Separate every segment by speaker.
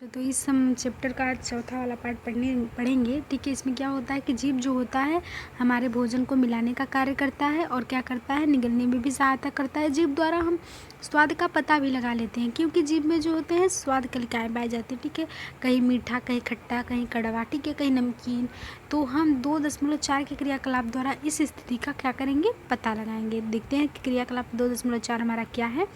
Speaker 1: तो इस हम चैप्टर का चौथा वाला पार्ट पढ़ेंगे। ठीक है, इसमें क्या होता है कि जीभ जो होता है हमारे भोजन को मिलाने का कार्य करता है और क्या करता है, निगलने में भी सहायता करता है। जीभ द्वारा हम स्वाद का पता भी लगा लेते हैं, क्योंकि जीभ में जो होते हैं स्वाद कलिकाएँ पाई जाती हैं। ठीक है, कहीं मीठा, कहीं खट्टा, कहीं कड़वा, ठीक है, कहीं नमकीन। तो हम 2.4 के क्रियाकलाप द्वारा इस स्थिति का क्या करेंगे, पता लगाएंगे। देखते हैं कि क्रियाकलाप 2.4 हमारा क्या है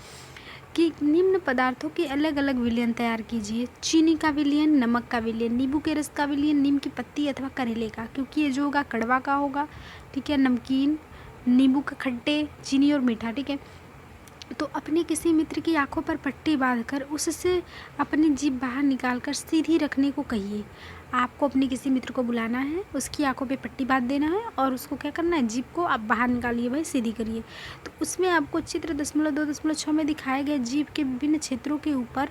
Speaker 1: कि निम्न पदार्थों के अलग अलग विलयन तैयार कीजिए। चीनी का विलयन, नमक का विलयन, नींबू के रस का विलयन, नीम की पत्ती अथवा करेले का, क्योंकि ये जो होगा कड़वा का होगा। ठीक है, नमकीन, नींबू का खट्टे, चीनी और मीठा। ठीक है, तो अपने किसी मित्र की आंखों पर पट्टी बांधकर उससे अपनी जीभ बाहर निकालकर सीधी रखने को कहिए। आपको अपने किसी मित्र को बुलाना है, उसकी आंखों पे पट्टी बांध देना है और उसको क्या करना है, जीभ को आप बाहर निकालिए, भाई सीधी करिए। तो उसमें आपको चित्र 2.6 में दिखाए गए जीभ के विभिन्न क्षेत्रों के ऊपर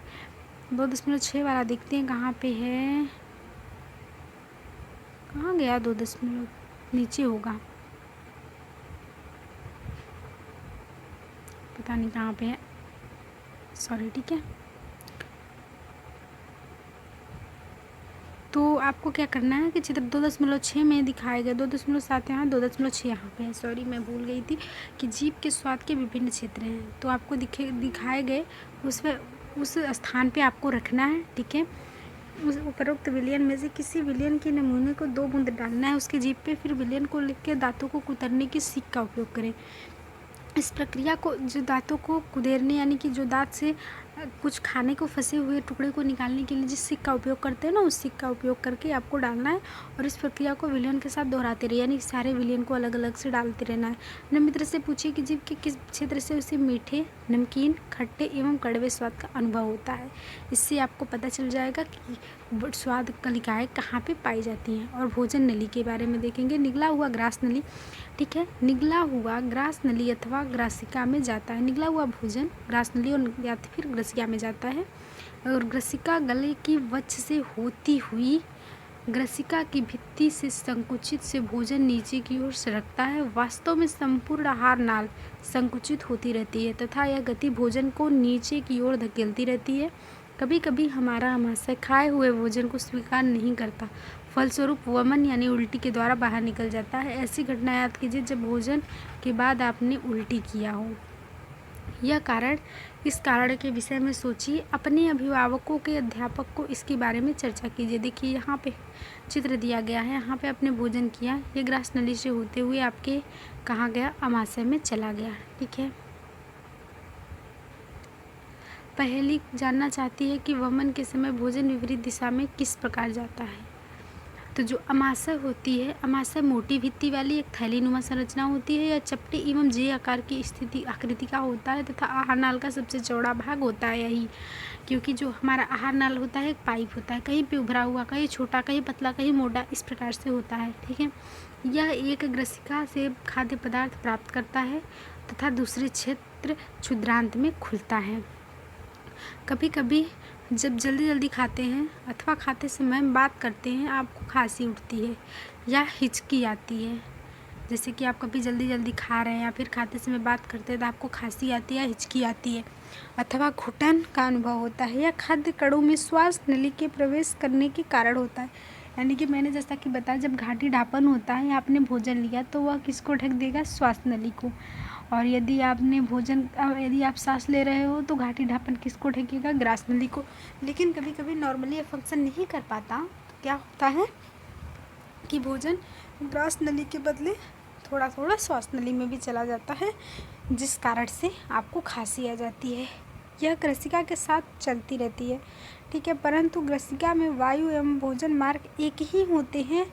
Speaker 1: 2.6 वाला देखते हैं कहाँ पे है, कहाँ गया 2 नीचे होगा, पता नहीं कहाँ पे है, सॉरी। ठीक है, तो आपको क्या करना है कि चित्र 2.6 में दिखाए गए 2.7 यहाँ, 2.6 यहाँ पे है, सॉरी मैं भूल गई थी कि जीभ के स्वाद के विभिन्न क्षेत्र हैं। तो आपको दिखाए गए उस स्थान पे आपको रखना है। ठीक है, उस उपरोक्त विलयन में से किसी विलयन के नमूने को 2 बूंद डालना है उसकी जीभ पे, फिर विलयन को लिख के दांतों को कुतरने की सीख का उपयोग करें। इस प्रक्रिया को, जो दांतों को कुदेरने यानी कि जो दांत से कुछ खाने को फंसे हुए टुकड़े को निकालने के लिए जिस सिक का उपयोग करते हैं ना, उस सिक का उपयोग करके आपको डालना है और इस प्रक्रिया को विलयन के साथ दोहराते रहिए, यानी सारे विलयन को अलग अलग से डालते रहना है। अपने मित्र से पूछिए कि जीभ के किस क्षेत्र से उसे मीठे, नमकीन, खट्टे एवं कड़वे स्वाद का अनुभव होता है। इससे आपको पता चल जाएगा कि स्वाद कलिकाएँ कहाँ पर पाई जाती हैं। और भोजन नली के बारे में देखेंगे। निगला हुआ ग्रास नली, ठीक है, निगला हुआ ग्रास नली अथवा ग्रासिका में जाता है। निगला हुआ भोजन ग्रास नली और या फिर ग्रसिका में जाता है। और ग्रसिका गले की वच्छ से होती हुई ग्रसिका की भित्ति से संकुचित से भोजन नीचे की ओर सरकता है। वास्तव में संपूर्ण आहार नाल संकुचित होती रहती है तथा यह गति भोजन को नीचे की ओर धकेलती रहती है। कभी कभी हमारा आमाशय खाए हुए भोजन को स्वीकार नहीं करता, फलस्वरूप वमन यानी उल्टी के द्वारा बाहर निकल जाता है। ऐसी घटना याद कीजिए जब भोजन के बाद आपने उल्टी किया हो। इस कारण के विषय में सोचिए। अपने अभिभावकों के अध्यापक को इसके बारे में चर्चा कीजिए। देखिए यहाँ पे चित्र दिया गया है, यहाँ पे आपने भोजन किया, ये ग्रास नली से होते हुए आपके कहाँ गया, आमाशय में चला गया। ठीक है, पहली जानना चाहती है कि वमन के समय भोजन विपरीत दिशा में किस प्रकार जाता है। तो जो आमाशय होती है, आमाशय मोटी भित्ति वाली एक थैलीनुमा संरचना होती है। यह चपटे एवं जे आकार की आकृति का होता है तथा आहार नाल का सबसे चौड़ा भाग होता है यही, क्योंकि जो हमारा आहार नाल होता है एक पाइप होता है, कहीं पे उभरा हुआ, कहीं छोटा, कहीं पतला, कहीं मोटा, इस प्रकार से होता है। ठीक है, यह एक ग्रसिका से खाद्य पदार्थ प्राप्त करता है तथा दूसरे क्षेत्र क्षुद्रांत में खुलता है। कभी कभी जब जल्दी जल्दी खाते हैं अथवा खाते समय बात करते हैं, आपको खांसी उठती है या हिचकी आती है। जैसे कि आप कभी जल्दी जल्दी खा रहे हैं या फिर खाते समय बात करते हैं तो आपको खांसी आती है या हिचकी आती है, अथवा घुटन का अनुभव होता है या खाद्य कणों में श्वास नली के प्रवेश करने के कारण होता है। यानी कि मैंने जैसा कि बताया, जब घाटी ढापन होता है या आपने भोजन लिया तो वह किसको ढक देगा, श्वास नली को। और यदि आप सांस ले रहे हो तो घाटी ढापन किसको ढकेगा, ग्रास नली को। लेकिन कभी कभी नॉर्मली ये फंक्शन नहीं कर पाता, तो क्या होता है कि भोजन ग्रास नली के बदले थोड़ा थोड़ा श्वास नली में भी चला जाता है, जिस कारण से आपको खांसी आ जाती है। यह ग्रसिका के साथ चलती रहती है। ठीक है, परंतु ग्रसिका में वायु एवं भोजन मार्ग एक ही होते हैं।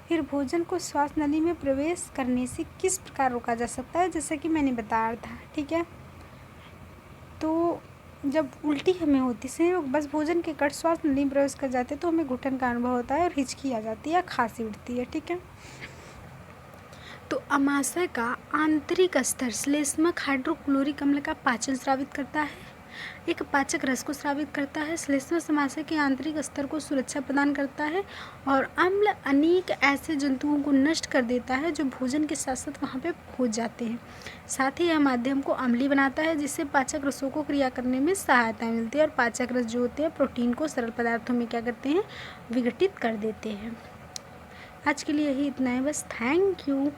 Speaker 1: फिर भोजन को श्वास नली में प्रवेश करने से किस प्रकार रोका जा सकता है, जैसा कि मैंने बताया था। ठीक है, तो जब उल्टी हमें होती है, बस भोजन के कण श्वास नली में प्रवेश कर जाते हैं तो हमें घुटन का अनुभव होता है और हिचकी आ जाती है या खांसी उठती है। ठीक है, तो आमाशय का आंतरिक स्तर श्लेष्मक हाइड्रोक्लोरिक अम्ल का पाचन स्रावित करता है। एक पाचक रस को स्रावित करता है। श्लेष्मा समाशय के आंतरिक स्तर को सुरक्षा प्रदान करता है और अम्ल अनेक ऐसे जंतुओं को नष्ट कर देता है जो भोजन के साथ साथ वहाँ पे पहुँच जाते हैं। साथ ही यह माध्यम को अम्लीय बनाता है जिससे पाचक रसों को क्रिया करने में सहायता मिलती है और पाचक रस जो होते हैं प्रोटीन को सरल पदार्थों में क्या करते हैं, विघटित कर देते हैं। आज के लिए यही इतना है बस। Thank you.